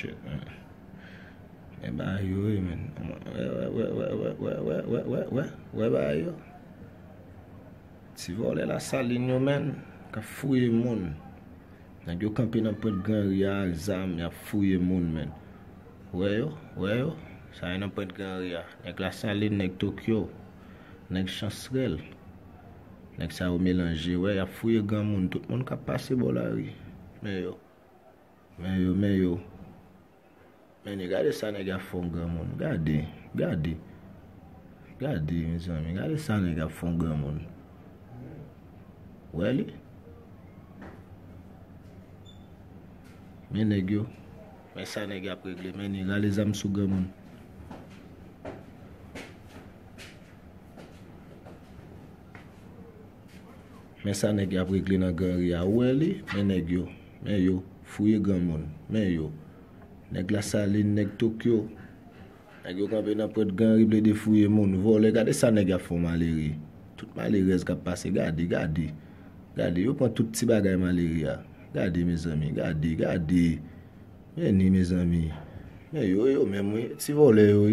shit, man. E ba yo, men. Ouais, ba yo. Ti vole la saline yo, men. Ka fouye moun. Nèg yo campé dans Pointe Grand Ria, zam, ya fouye moun, men. Ouais yo. Ça y est dans Pointe Grand Ria. Nèg la saline, nèg Tokyo. Nèg Chancerelle. Nèg ça au mélanger, ouais, ya fouye grand moun. Tout monde ka passe bon la rue. Mais yo. Mais regardez ça, nèg a font grand moun. Regardez, mes amis. Regardez ça, nèg a font grand moun. Ouais, li. Mais nèg yo. Mais ça, nèg a réglé. Mais nèg a les âmes sous grand moun. Mais ça, nèg a réglé dans Grand Ria. Ouais, li. Mais yo. Fouye grand moun. Mais yo. Nèg la saline, nèg Tokyo. Nèg yo campé dans Pointe Grand Ria de fouye moun. Vole, regardez ça, nèg a font malheureux. Tout malheureux qui a passé. Regardez. Yo prend tout petit bagay malheureux. Regardez, mes amis. Regardez. Venez, mes amis. Mais yo, même, si vole, yo.